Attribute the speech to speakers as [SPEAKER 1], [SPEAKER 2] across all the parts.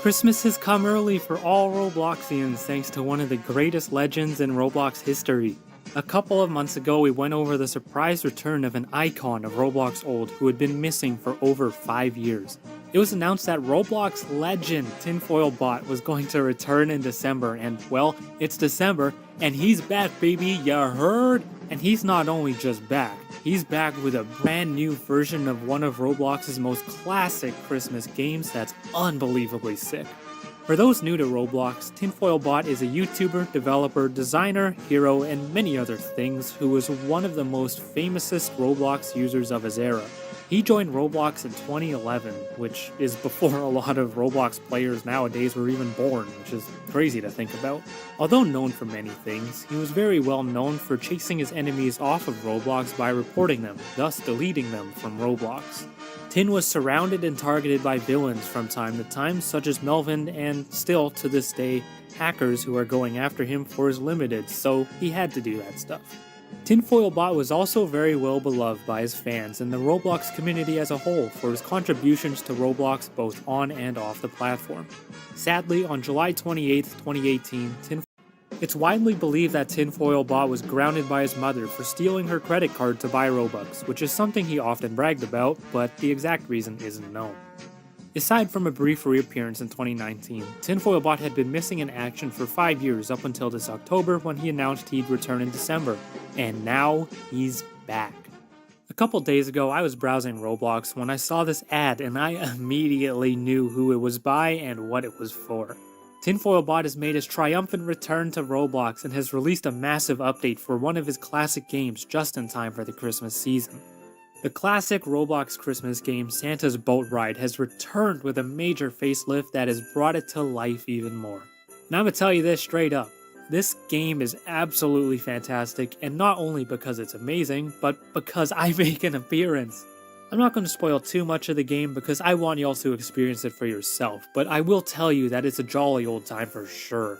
[SPEAKER 1] Christmas has come early for all Robloxians thanks to one of the greatest legends in Roblox history. A couple of months ago, we went over the surprise return of an icon of Roblox old who had been missing for over 5 years. It was announced that Roblox legend Tinfoil Bot was going to return in December, and well, it's December, and he's back, baby, ya heard? And he's not only just back, he's back with a brand new version of one of Roblox's most classic Christmas games that's unbelievably sick. For those new to Roblox, Tinfoil Bot is a YouTuber, developer, designer, hero, and many other things who was one of the most famousest Roblox users of his era. He joined Roblox in 2011, which is before a lot of Roblox players nowadays were even born, which is crazy to think about. Although known for many things, he was very well known for chasing his enemies off of Roblox by reporting them, thus deleting them from Roblox. Tin was surrounded and targeted by villains from time to time, such as Melvin and, still to this day, hackers who are going after him for his limited, so he had to do that stuff. Tinfoil Bot was also very well beloved by his fans and the Roblox community as a whole for his contributions to Roblox both on and off the platform. Sadly, on July 28, 2018, it's widely believed that Tinfoil Bot was grounded by his mother for stealing her credit card to buy Robux, which is something he often bragged about, but the exact reason isn't known. Aside from a brief reappearance in 2019, Tinfoil Bot had been missing in action for 5 years up until this October when he announced he'd return in December, and now he's back. A couple days ago, I was browsing Roblox when I saw this ad and I immediately knew who it was by and what it was for. Tinfoil Bot has made his triumphant return to Roblox and has released a massive update for one of his classic games just in time for the Christmas season. The classic Roblox Christmas game Santa's Boat Ride has returned with a major facelift that has brought it to life even more. And I'm gonna tell you this straight up, this game is absolutely fantastic, and not only because it's amazing, but because I make an appearance. I'm not going to spoil too much of the game because I want y'all to experience it for yourself, but I will tell you that it's a jolly old time for sure.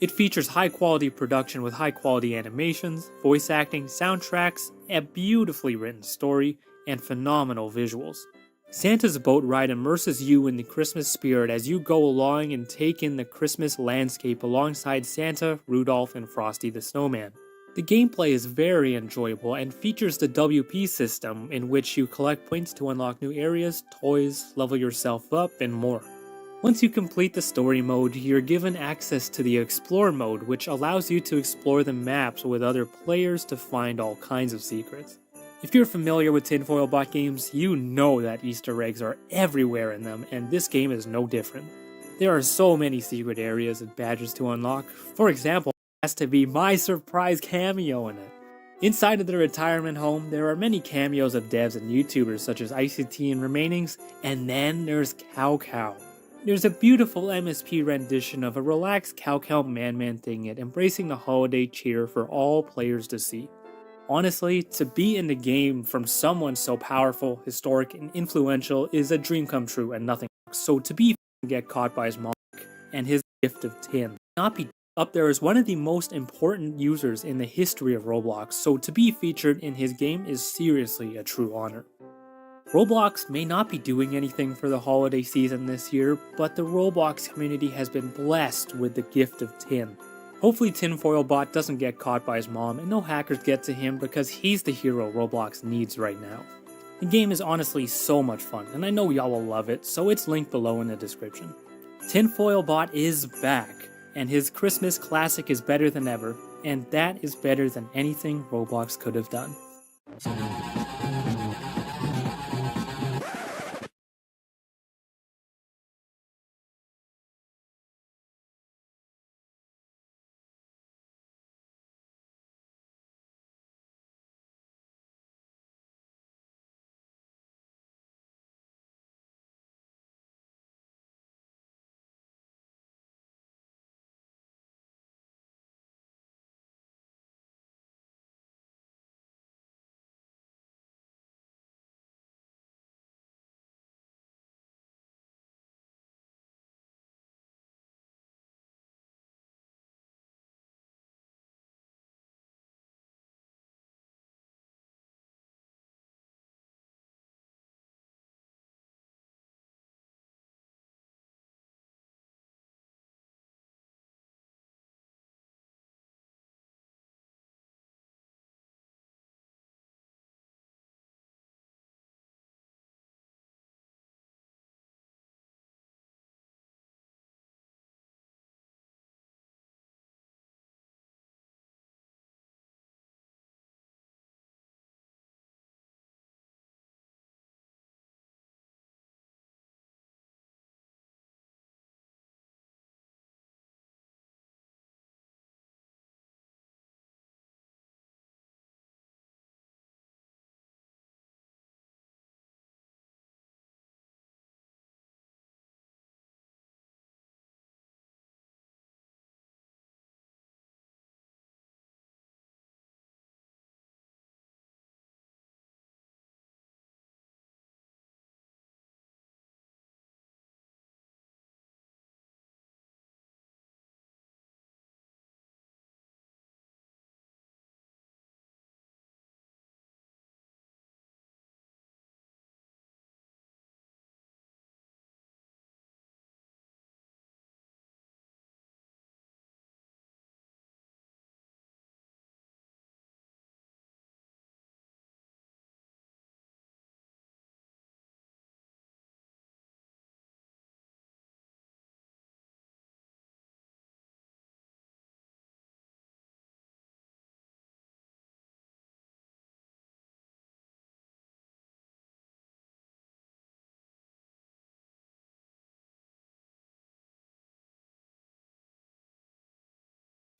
[SPEAKER 1] It features high quality production with high quality animations, voice acting, soundtracks, a beautifully written story, and phenomenal visuals. Santa's Boat Ride immerses you in the Christmas spirit as you go along and take in the Christmas landscape alongside Santa, Rudolph, and Frosty the Snowman. The gameplay is very enjoyable and features the WP system in which you collect points to unlock new areas, toys, level yourself up, and more. Once you complete the story mode, you're given access to the Explore mode, which allows you to explore the maps with other players to find all kinds of secrets. If you're familiar with Tinfoil Bot games, you know that Easter eggs are everywhere in them, and this game is no different. There are so many secret areas and badges to unlock. For example, there has to be my surprise cameo in it. Inside of the retirement home, there are many cameos of devs and YouTubers such as ICT and Remainings, and then there's Cow Cow. There's a beautiful MSP rendition of a relaxed Cow Cow Man thing it, embracing the holiday cheer for all players to see. Honestly, to be in the game from someone so powerful, historic, and influential is a dream come true and nothing. So to be get caught by his mom and his gift of tin, not be up there as one of the most important users in the history of Roblox, so to be featured in his game is seriously a true honor. Roblox may not be doing anything for the holiday season this year, but the Roblox community has been blessed with the gift of tin. Hopefully Tinfoil Bot doesn't get caught by his mom and no hackers get to him because he's the hero Roblox needs right now. The game is honestly so much fun and I know y'all will love it, so it's linked below in the description. Tinfoil Bot is back, and his Christmas classic is better than ever, and that is better than anything Roblox could have done.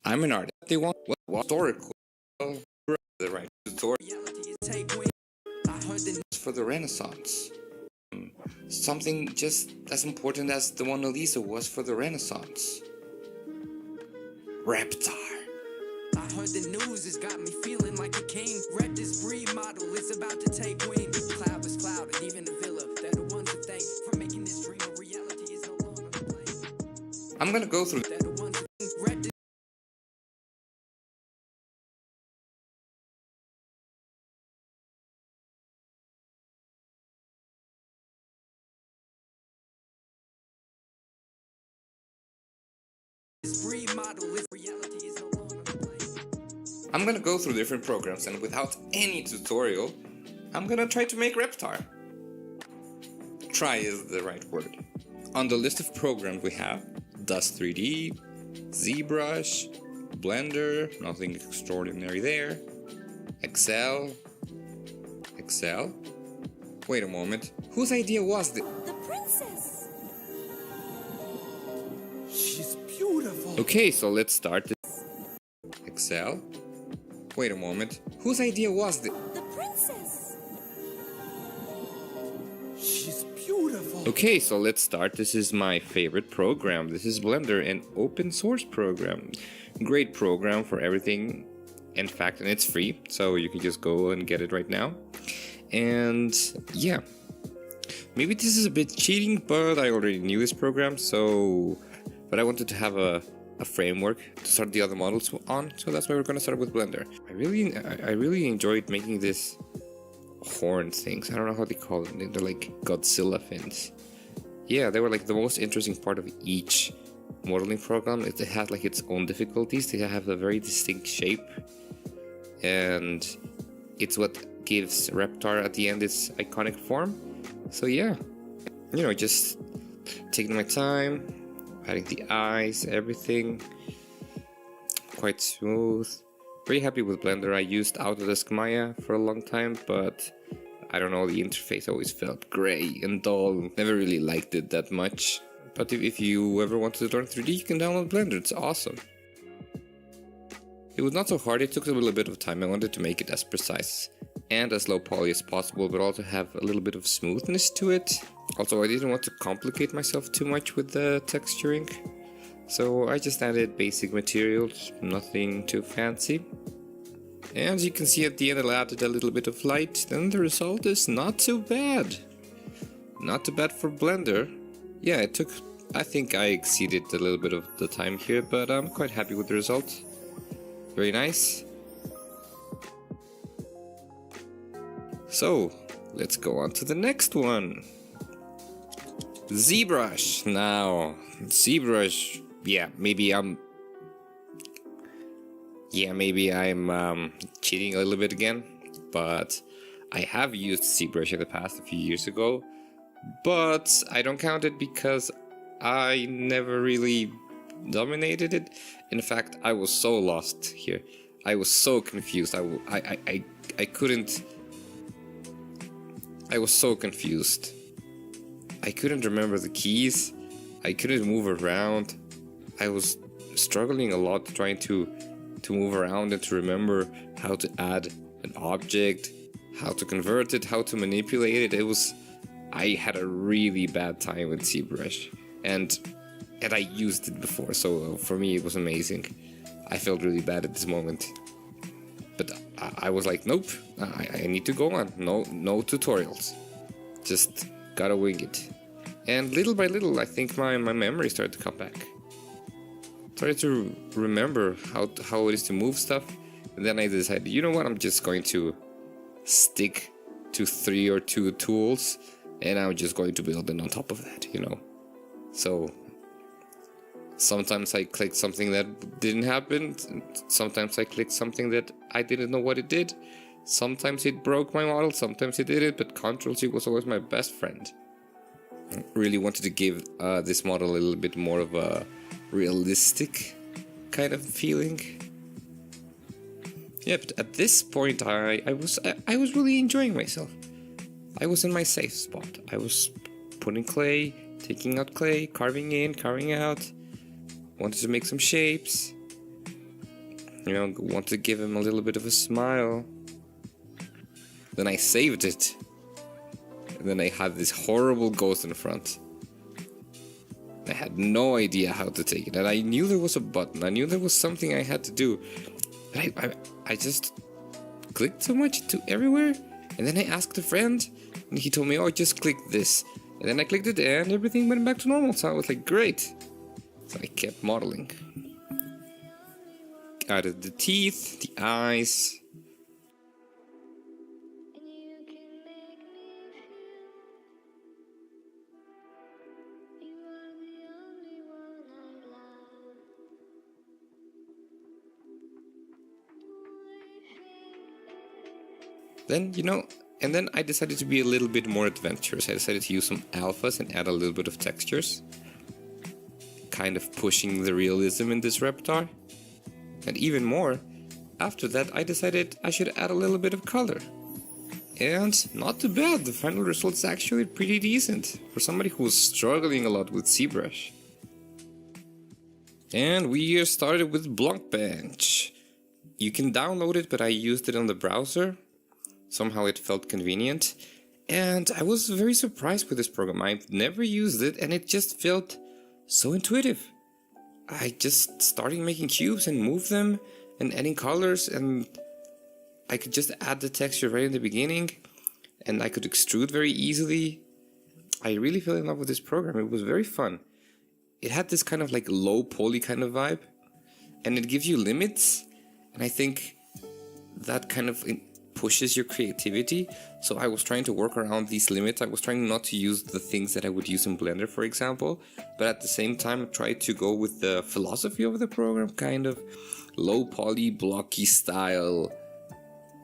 [SPEAKER 2] I'm an artist. They want what historical the right tutorial for the Renaissance. Something just as important as the Mona Lisa was for the Renaissance. Reptar.
[SPEAKER 3] I heard the news, it's got me feeling like a king. Rep this breed model, it's about to take wing. Cloud is cloud, and even the villa, they're the ones to thank for making this dream a reality. Is no longer a play.
[SPEAKER 2] I'm gonna go through.
[SPEAKER 3] They're the ones who rep this breed model, is reality. Is no longer a play.
[SPEAKER 2] I'm gonna go through different programs, and without any tutorial, I'm gonna try to make Reptar. Try is the right word. On the list of programs we have Dust 3D, ZBrush, Blender, nothing extraordinary there, Excel. Wait a moment, whose idea was this?
[SPEAKER 4] The princess.
[SPEAKER 3] She's beautiful.
[SPEAKER 2] Okay, so let's start this. Excel. Wait a moment, whose idea was this?
[SPEAKER 4] The princess.
[SPEAKER 3] She's beautiful.
[SPEAKER 2] Okay, so let's start. This is my favorite program. This is Blender, an open source program. Great program for everything. In fact, and it's free, so you can just go and get it right now. And yeah, maybe this is a bit cheating, but I already knew this program, but I wanted to have a framework to start the other models on, so that's why we're gonna start with Blender. I really enjoyed making this horn things. I don't know how they call them. They're like Godzilla fins. Yeah, they were like the most interesting part of each modeling program. It had like its own difficulties. They have a very distinct shape, and it's what gives Reptar at the end its iconic form. So yeah, you know, just taking my time, adding the eyes, everything quite smooth. Very happy with Blender. I used Autodesk Maya for a long time, but I don't know, the interface always felt gray and dull. Never really liked it that much. But if you ever wanted to learn 3D, you can download Blender. It's awesome. It was not so hard. It took a little bit of time. I wanted to make it as precise and as low poly as possible, but also have a little bit of smoothness to it. Also, I didn't want to complicate myself too much with the texturing, so I just added basic materials, nothing too fancy. And as you can see at the end, I added a little bit of light, then the result is not too bad. Not too bad for Blender. Yeah, I think I exceeded a little bit of the time here, but I'm quite happy with the result. Very nice. So, let's go on to the next one. ZBrush. Now, ZBrush, maybe I'm cheating a little bit again, but I have used ZBrush in the past a few years ago, but I don't count it because I never really dominated it. In fact, I was so lost here. I was so confused. I couldn't. I was so confused. I couldn't remember the keys. I couldn't move around. I was struggling a lot trying to move around and to remember how to add an object, how to convert it, how to manipulate it. I had a really bad time with ZBrush, and I used it before, so for me it was amazing. I felt really bad at this moment, but I was like, nope, I need to go on. No tutorials, just gotta wing it. And little by little, I think my memory started to come back. Started to remember how it is to move stuff, and then I decided, you know what, I'm just going to stick to 3 or 2 tools, and I'm just going to build it on top of that, you know. So sometimes I clicked something that didn't happen, sometimes I clicked something that I didn't know what it did, sometimes it broke my model, sometimes it didn't, but Ctrl-C was always my best friend. I really wanted to give this model a little bit more of a realistic kind of feeling. Yeah, but at this point I was really enjoying myself. I was in my safe spot. I was putting clay, taking out clay, carving in, carving out. Wanted to make some shapes. want to give him a little bit of a smile. Then I saved it. And then I had this horrible ghost in front. I had no idea how to take it. And I knew there was a button. I knew there was something I had to do. But I just clicked so much to everywhere. And then I asked a friend. And he told me, oh, just click this. And then I clicked it and everything went back to normal. So I was like, great. So I kept modeling. Added the teeth, the eyes. Then, and then I decided to be a little bit more adventurous. I decided to use some alphas and add a little bit of textures. Kind of pushing the realism in this Reptar. And even more, after that I decided I should add a little bit of color. And not too bad, the final result's actually pretty decent for somebody who was struggling a lot with ZBrush. And we started with Blockbench. You can download it, but I used it on the browser. Somehow it felt convenient. And I was very surprised with this program. I've never used it and it just felt so intuitive. I just started making cubes and move them and adding colors, and I could just add the texture right in the beginning, and I could extrude very easily. I really fell in love with this program. It was very fun. It had this kind of like low poly kind of vibe, and it gives you limits, and I think that kind of pushes your creativity. So I was trying to work around these limits. I was trying not to use the things that I would use in Blender, for example, but at the same time I tried to go with the philosophy of the program, kind of low poly, blocky style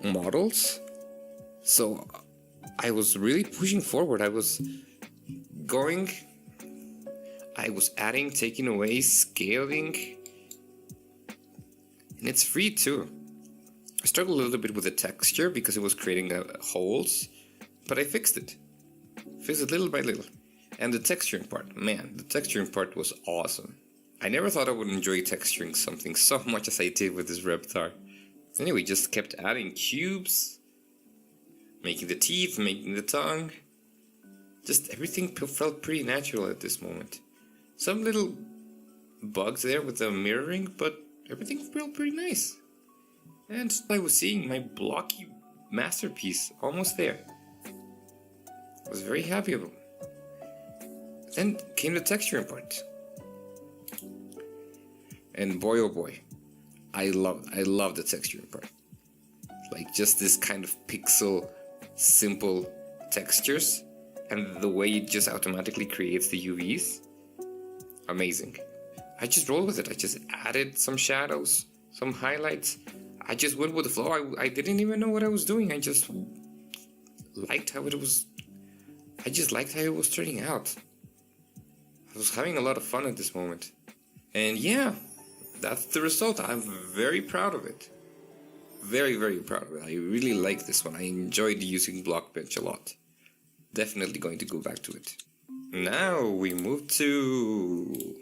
[SPEAKER 2] models. So I was really pushing forward. I was adding, taking away, scaling, and it's free too. I struggled a little bit with the texture because it was creating holes, but I fixed it. Fixed it little by little. And the texturing part, man, the texturing part was awesome. I never thought I would enjoy texturing something so much as I did with this Reptar. Anyway, just kept adding cubes, making the teeth, making the tongue. Just everything felt pretty natural at this moment. Some little bugs there with the mirroring, but everything felt pretty nice. And I was seeing my blocky masterpiece almost there. I was very happy about it. Then came the texturing part. And boy oh boy, I love the texturing part. Like just this kind of pixel, simple textures, and the way it just automatically creates the UVs. Amazing. I just rolled with it. I just added some shadows, some highlights. I just went with the flow. I didn't even know what I was doing. I just liked how it was. I just liked how it was turning out. I was having a lot of fun at this moment. And yeah, that's the result. I'm very proud of it. Very, very proud of it. I really like this one. I enjoyed using Blockbench a lot. Definitely going to go back to it. Now we move to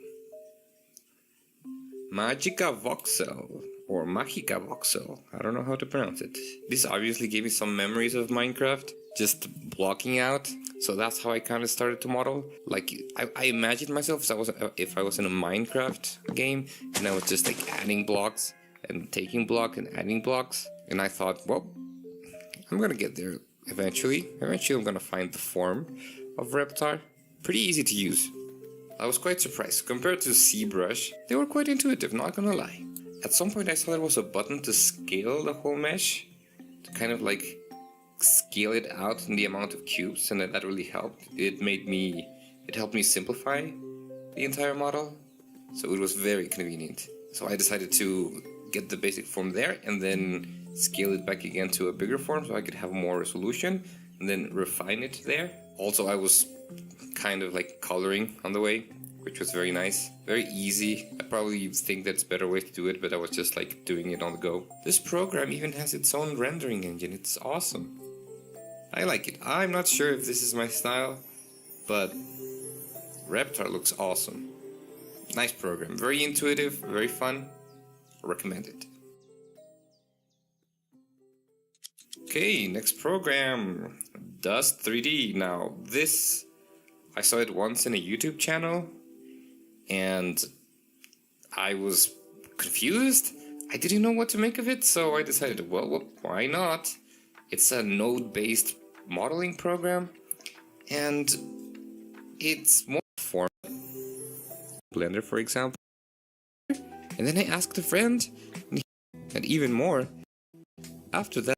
[SPEAKER 2] Magica Voxel. Or Magica Voxel, I don't know how to pronounce it. This obviously gave me some memories of Minecraft, just blocking out. So that's how I kind of started to model. Like, I imagined myself if I was in a Minecraft game, and I was just like adding blocks and taking block and adding blocks. And I thought, well, I'm gonna get there eventually. Eventually I'm gonna find the form of Reptar. Pretty easy to use. I was quite surprised. Compared to ZBrush, they were quite intuitive, not gonna lie. At some point I saw there was a button to scale the whole mesh, to kind of like scale it out in the amount of cubes, and that really helped. It helped me simplify the entire model, so it was very convenient. So I decided to get the basic form there and then scale it back again to a bigger form so I could have more resolution and then refine it there. Also, I was kind of like coloring on the way, which was very nice, very easy. I probably think that's a better way to do it, but I was just like doing it on the go. This program even has its own rendering engine. It's awesome. I like it. I'm not sure if this is my style, but Reptar looks awesome. Nice program, very intuitive, very fun. Recommend it. Okay, next program, Dust 3D. Now, this, I saw it once in a YouTube channel, and I was confused. I didn't know what to make of it, so I decided, well, why not? It's a node-based modeling program, and it's more form Blender, for example. And then I asked a friend, and even more. After that,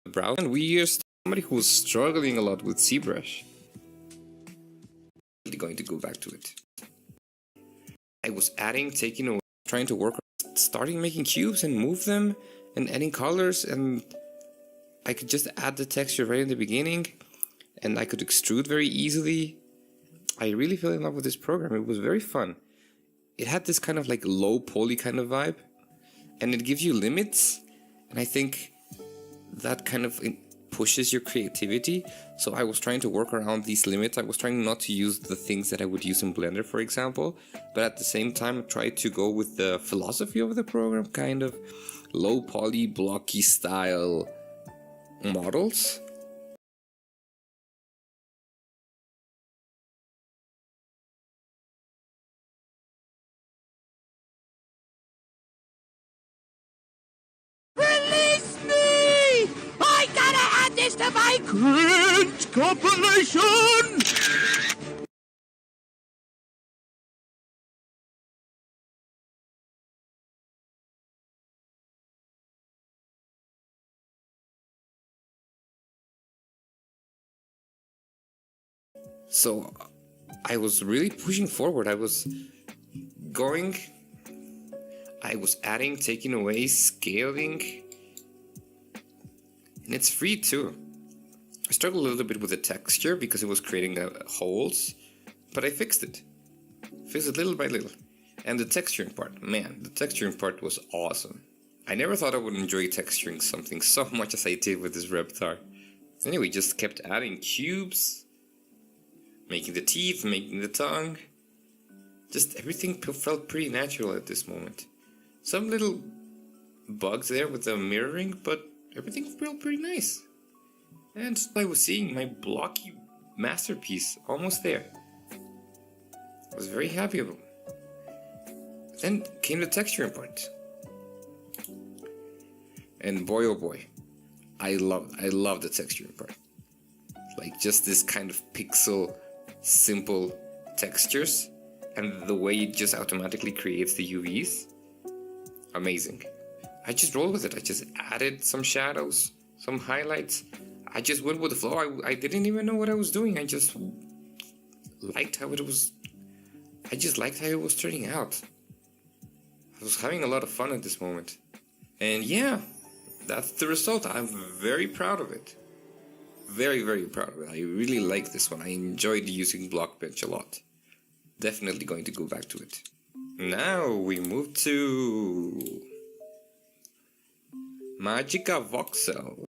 [SPEAKER 2] browser, and we used somebody who was struggling a lot with ZBrush. I'm going to go back to it. I was adding, taking away, trying to work on starting making cubes and move them and adding colors, and I could just add the texture right in the beginning, and I could extrude very easily. I really fell in love with this program. It was very fun. It had this kind of like low poly kind of vibe, and it gives you limits, and I think that kind of pushes your creativity. So I was trying to work around these limits. I was trying not to use the things that I would use in Blender, for example, but at the same time try to go with the philosophy of the program, kind of low poly, blocky style models.
[SPEAKER 5] Release me! I gotta add this to my cringe compilation!
[SPEAKER 2] So I was really pushing forward. I was going, I was adding, taking away, scaling, and it's free too. I struggled a little bit with the texture because it was creating holes, but I fixed it. Fixed it little by little. And the texturing part, man, the texturing part was awesome. I never thought I would enjoy texturing something so much as I did with this Reptar. Anyway, just kept adding cubes, making the teeth, making the tongue. Just everything felt pretty natural at this moment. Some little bugs there with the mirroring, but everything felt pretty nice. And I was seeing my blocky masterpiece almost there. I was very happy about it. Then came the texturing part. And boy oh boy, I love the texturing part. Like just this kind of pixel, simple textures, and the way it just automatically creates the UVs. Amazing. I just rolled with it. I just added some shadows, some highlights. I just went with the flow. I didn't even know what I was doing. I just liked how it was. I just liked how it was turning out. I was having a lot of fun at this moment. And yeah, that's the result. I'm very proud of it. Very, very proud of it. I really like this one. I enjoyed using Blockbench a lot. Definitely going to go back to it. Now we move to Magica Voxel.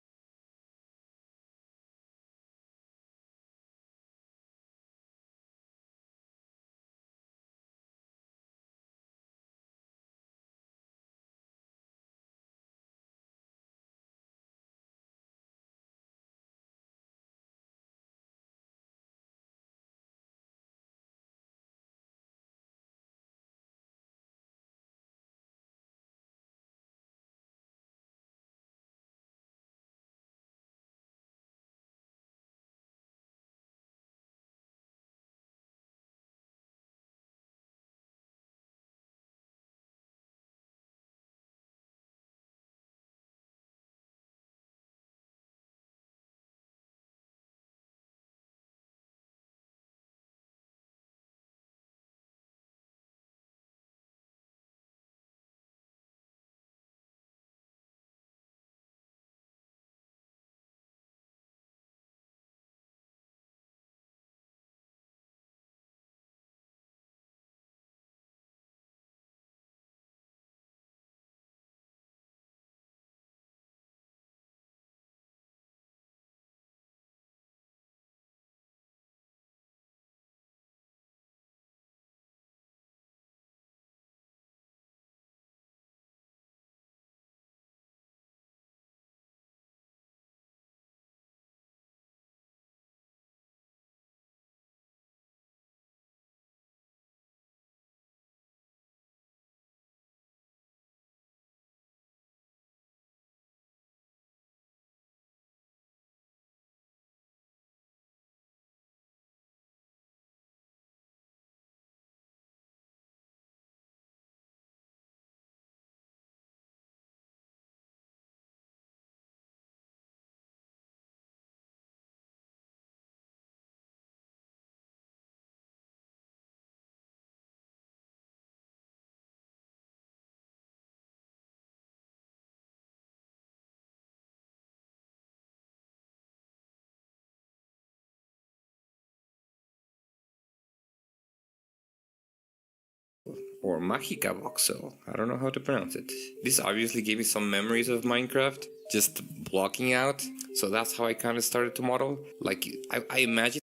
[SPEAKER 2] or Magica Voxel. I don't know how to pronounce it. This obviously gave me some memories of Minecraft, just blocking out. So that's how I kind of started to model. Like, I imagine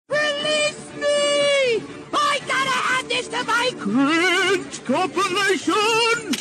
[SPEAKER 5] Release me! I gotta add this to my cringe compilation!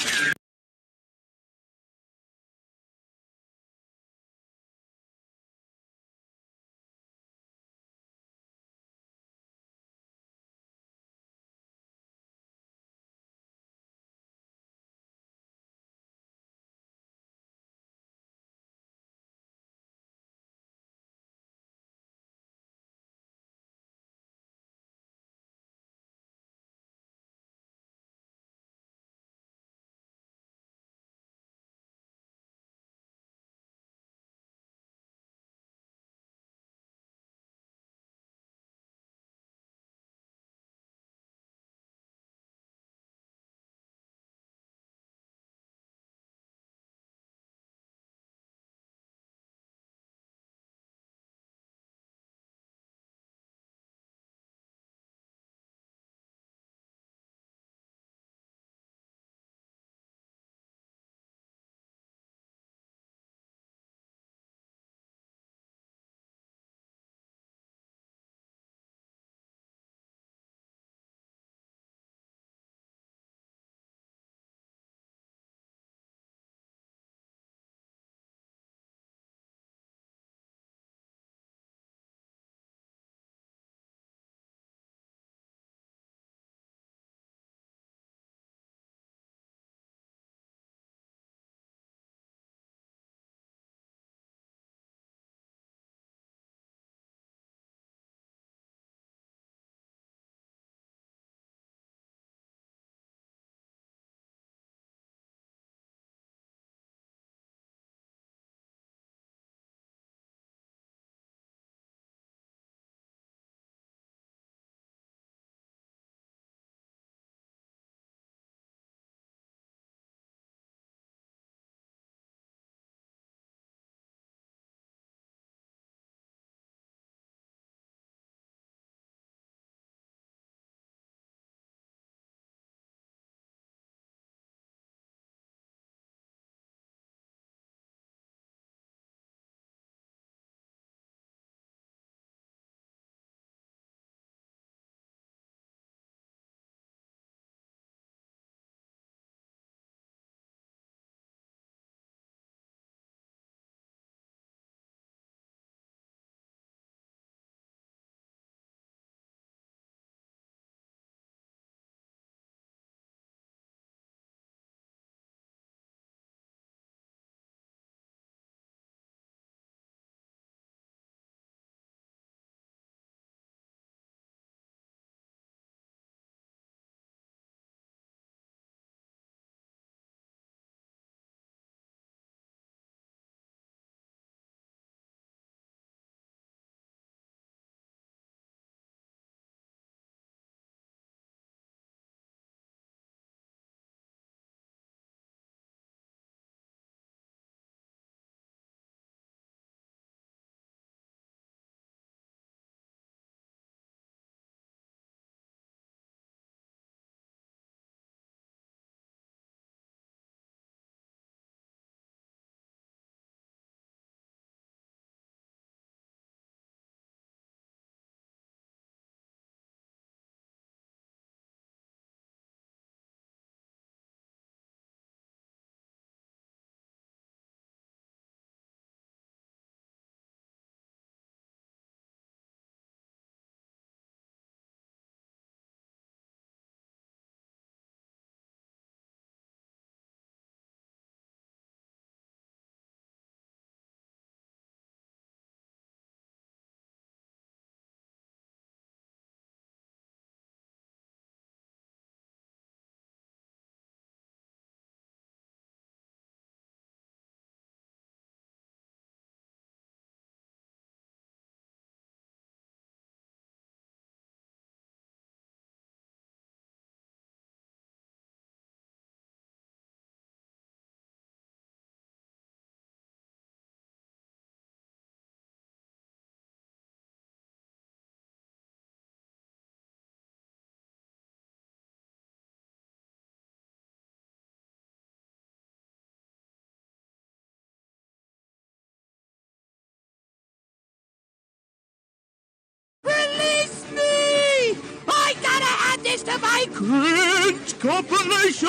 [SPEAKER 5] this to my cringe compilation!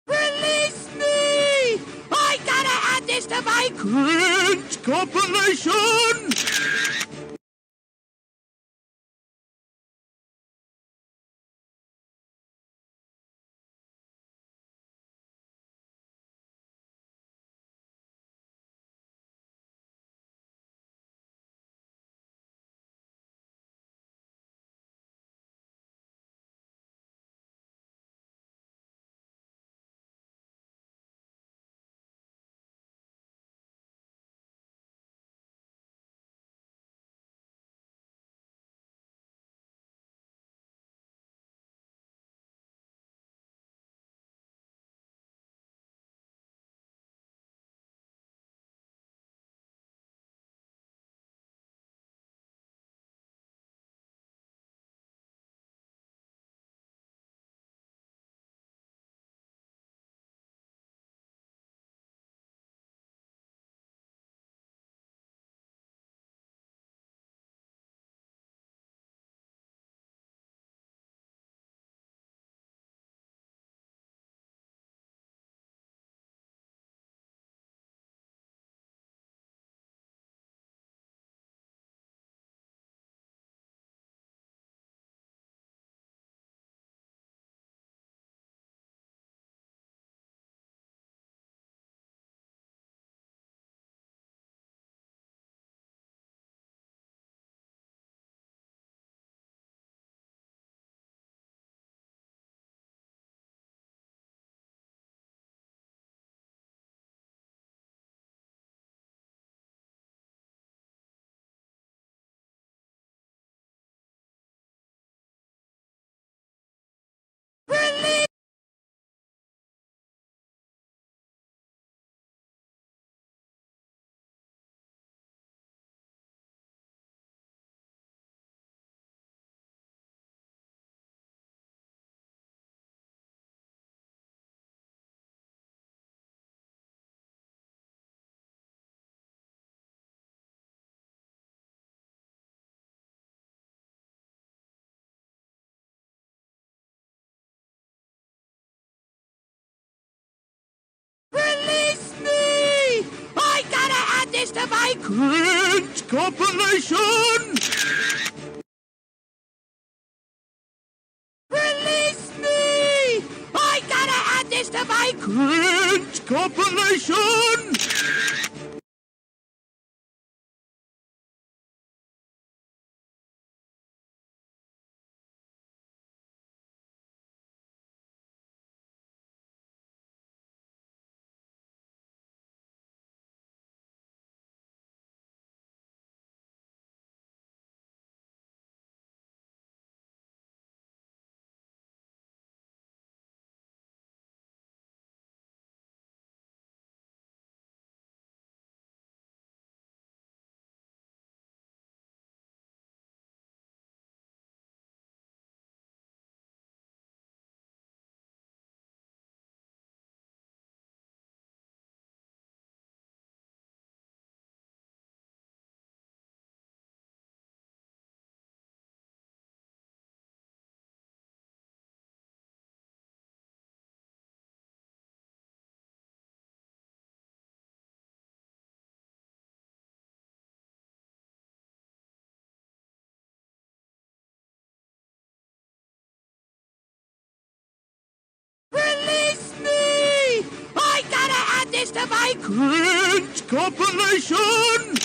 [SPEAKER 5] Release me! I gotta add this to my cringe compilation! Release me! I gotta add this to my cringe compilation! Release me! I gotta add this to my cringe compilation! Release me! I gotta add this to my cringe compilation!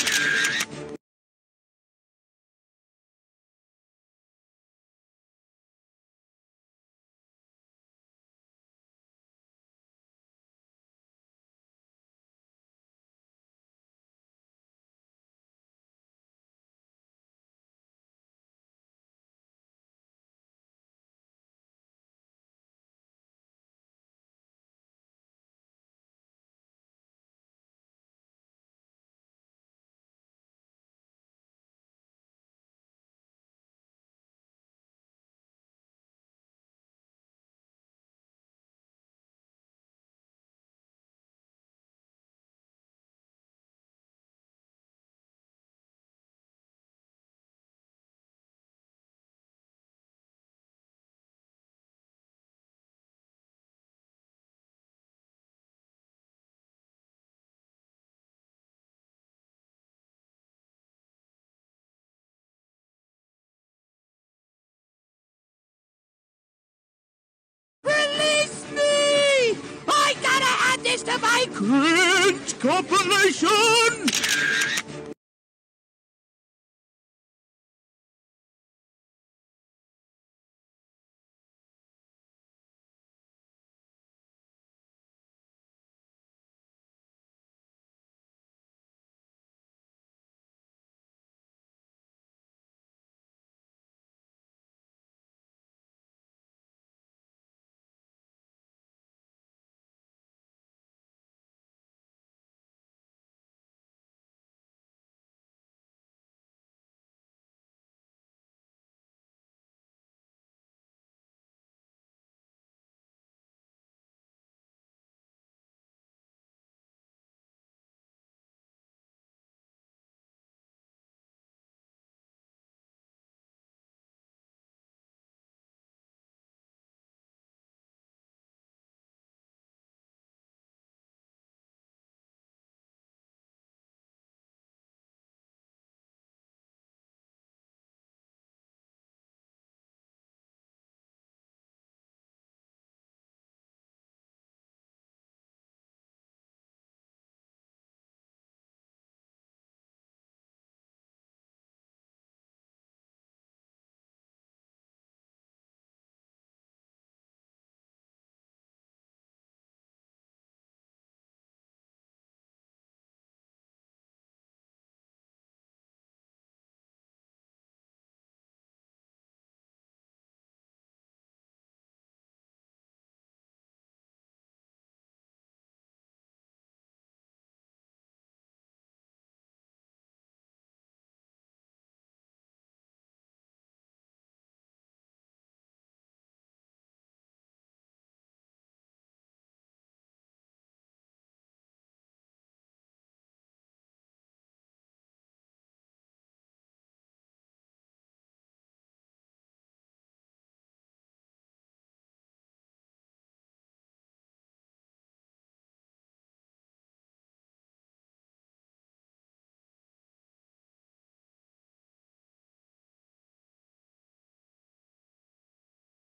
[SPEAKER 5] this to my cringe compilation!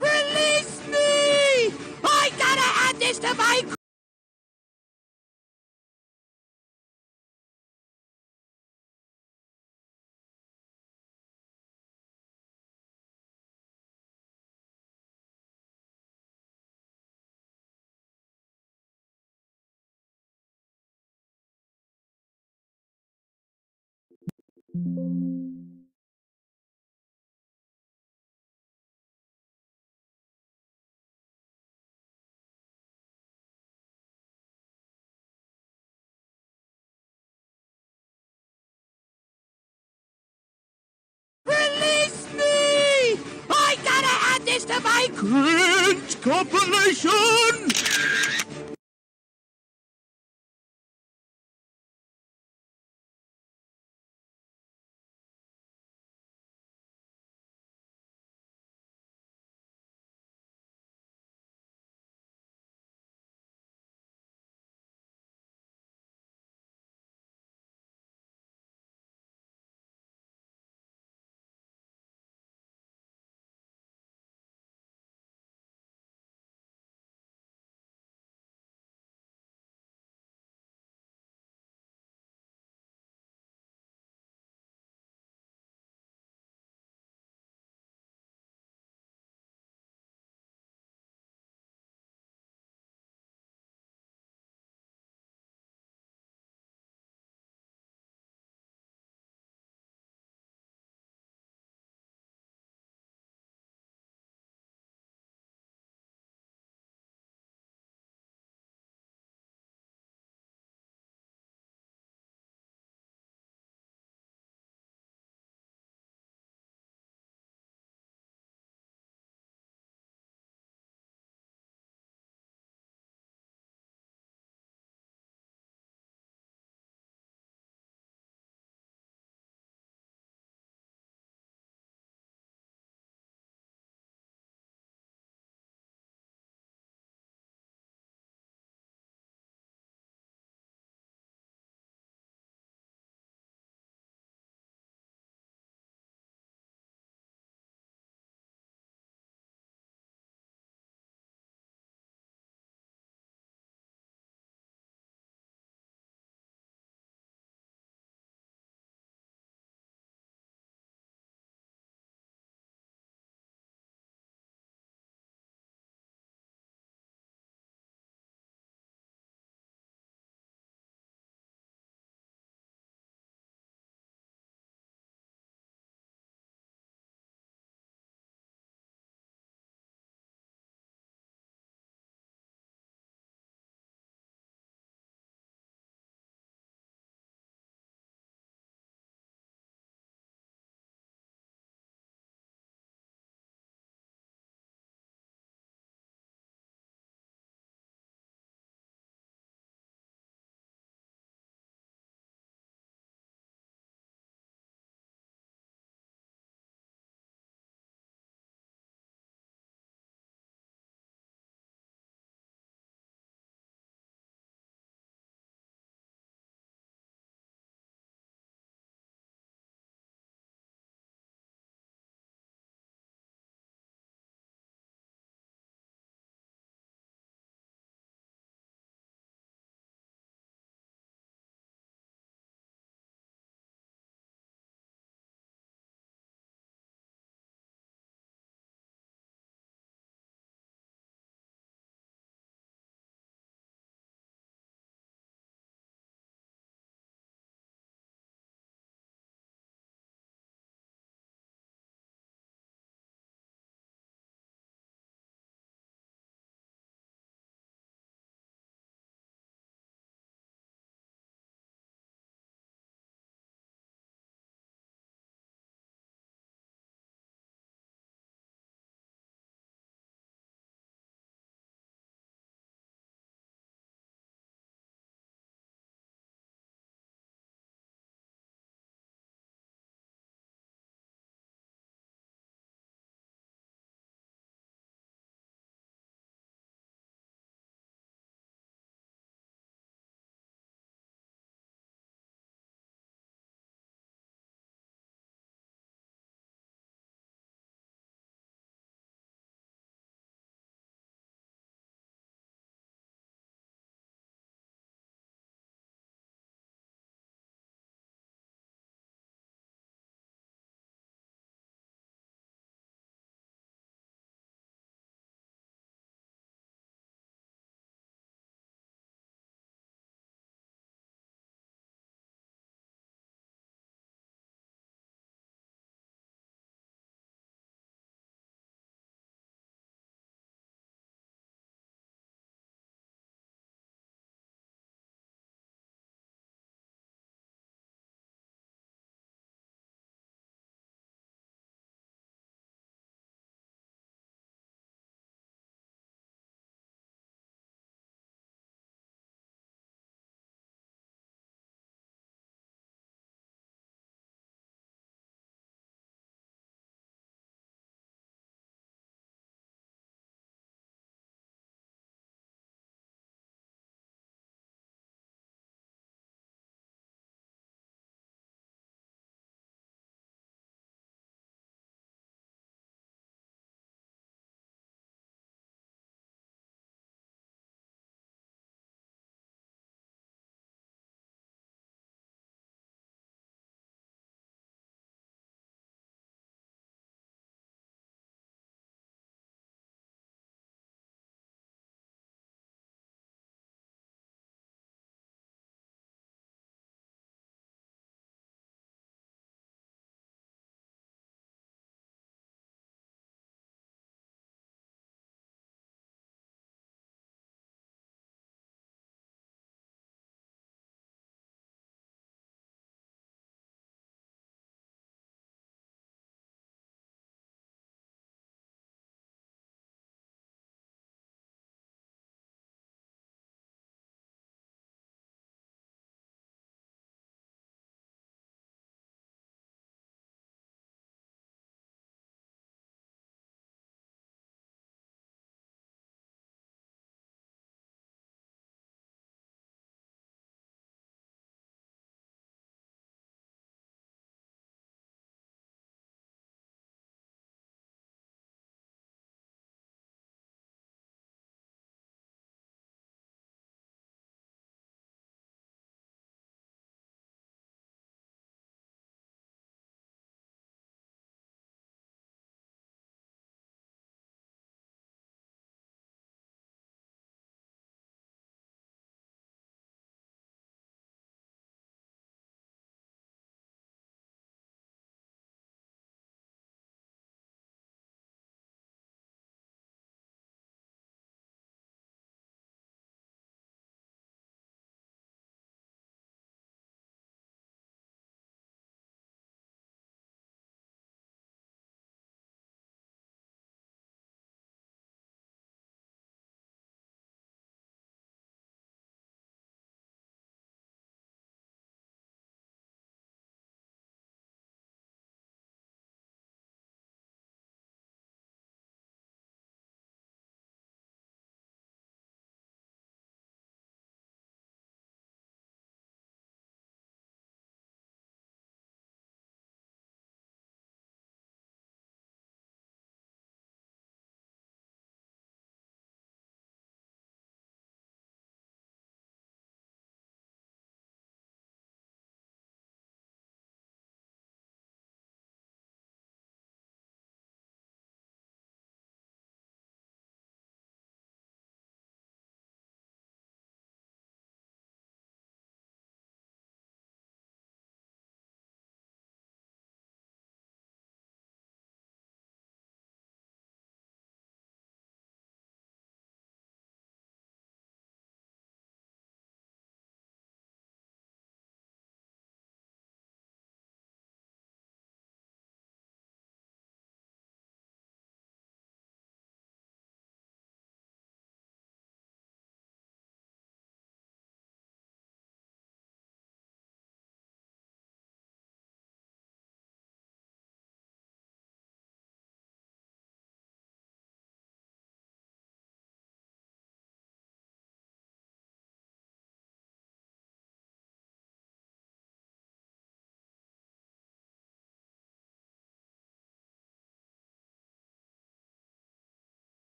[SPEAKER 5] Release me! I gotta add this to my Release me! I gotta add this to my cringe compilation!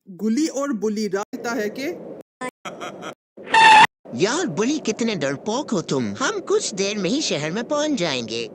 [SPEAKER 6] गुली और बुली रहता है कि
[SPEAKER 7] यार बुली कितने डरपोक हो तुम। हम कुछ देर में ही शहर में पहुंच जाएंगे।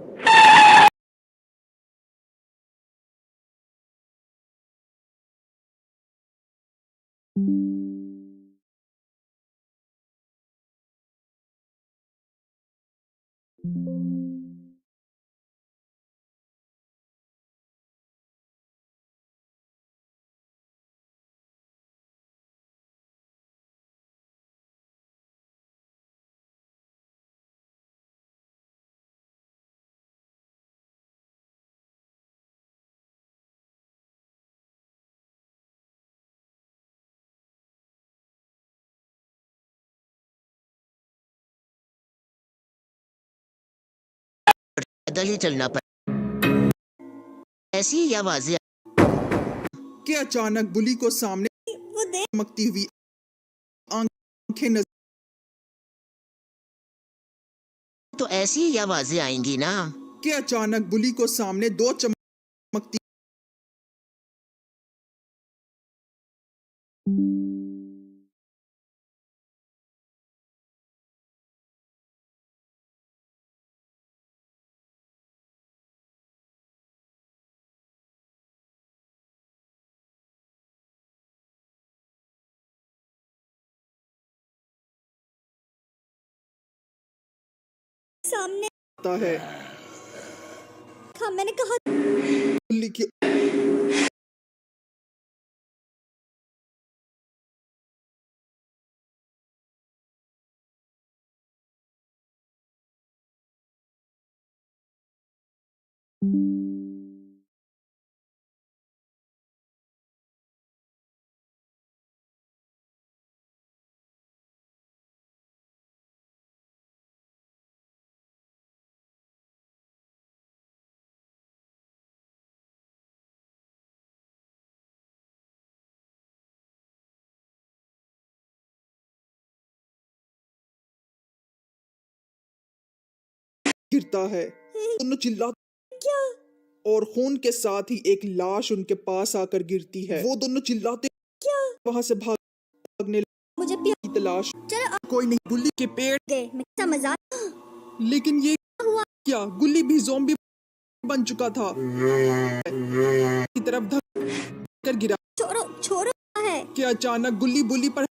[SPEAKER 7] पैदल ही चलना पड़ा। ऐसी ही आवाजें
[SPEAKER 6] कि अचानक बुली को सामने
[SPEAKER 4] वो देख
[SPEAKER 6] चमकती हुई आंखें नजर
[SPEAKER 7] तो ऐसी ही आवाजें आएंगी ना।
[SPEAKER 6] कि अचानक बुली को सामने दो चमकती
[SPEAKER 4] सामने
[SPEAKER 6] आता है।
[SPEAKER 4] था, मैंने कहा
[SPEAKER 6] बुली की गिरता है। दोनों चिल्लाते
[SPEAKER 4] क्या
[SPEAKER 6] और खून के साथ ही एक लाश उनके पास आकर गिरती है। वो दोनों चिल्लाते
[SPEAKER 4] क्या
[SPEAKER 6] वहां से भागने
[SPEAKER 4] मुझे प्यार
[SPEAKER 6] की तलाश।
[SPEAKER 4] चलो
[SPEAKER 6] कोई नहीं। बुली के पेड़
[SPEAKER 4] गए मैं समझा
[SPEAKER 6] लेकिन ये
[SPEAKER 4] हुआ
[SPEAKER 6] क्या गुल्ली भी ज़ॉम्बी बन चुका था। की तरफ धक कर गिरा
[SPEAKER 4] छोड़ो छोड़ो है
[SPEAKER 6] कि अचानक गुल्ली बुली पर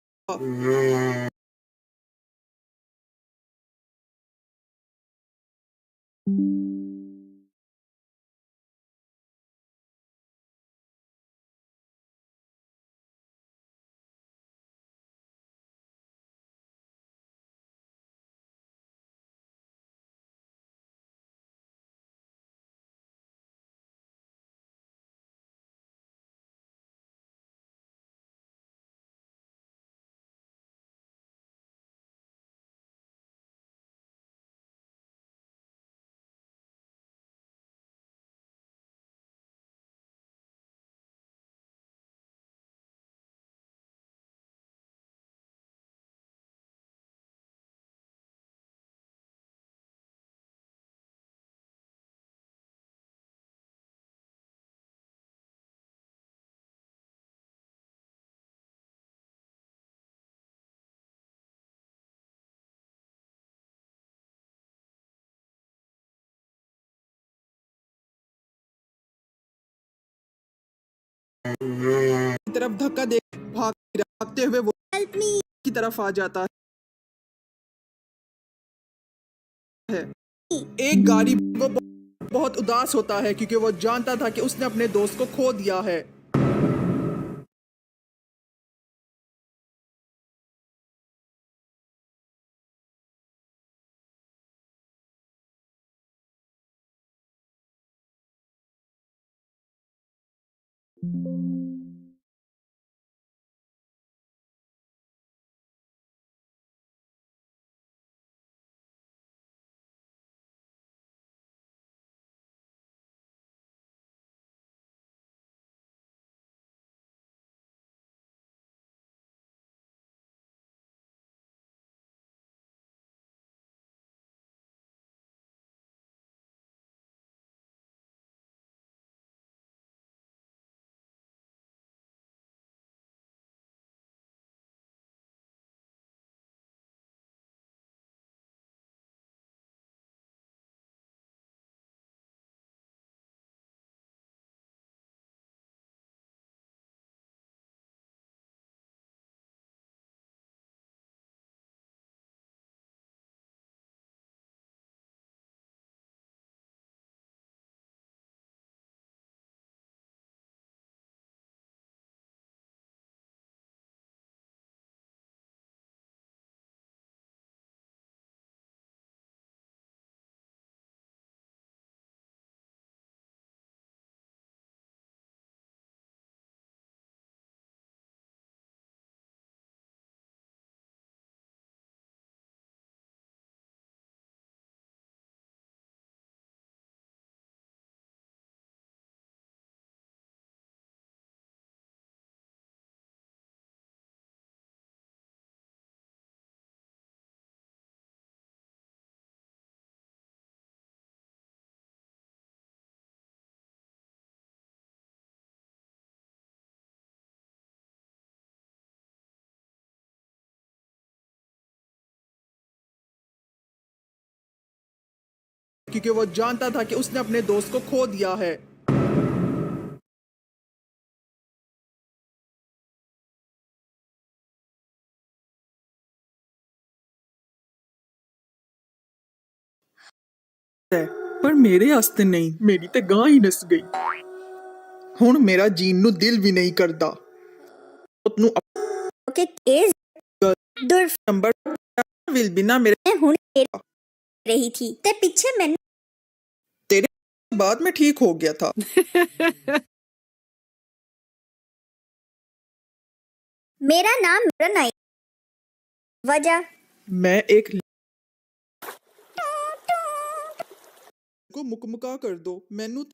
[SPEAKER 6] की तरफ धक्का दे भागते हुए वो
[SPEAKER 4] हेल्प मी
[SPEAKER 6] की तरफ आ जाता है। एक गाड़ी वो बहुत उदास होता है क्योंकि वो जानता था कि उसने अपने दोस्त को खो दिया है। क्योंकि वो जानता था कि उसने अपने दोस्त को खो दिया है। पर मेरे हस्ते नहीं, मेरी तो गां ही नस गई। हुण मेरा जीन नू दिल भी नहीं करता। ਨੂੰ
[SPEAKER 4] ओके तेज दूर
[SPEAKER 6] नंबर विल भी ना मेरे
[SPEAKER 4] मैं हुण रही थी ते पीछे मैंने
[SPEAKER 6] बाद में ठीक हो गया था।
[SPEAKER 4] मेरा नाम नहीं वजह
[SPEAKER 6] मैं एक को मुकमुका कर दो, मैनू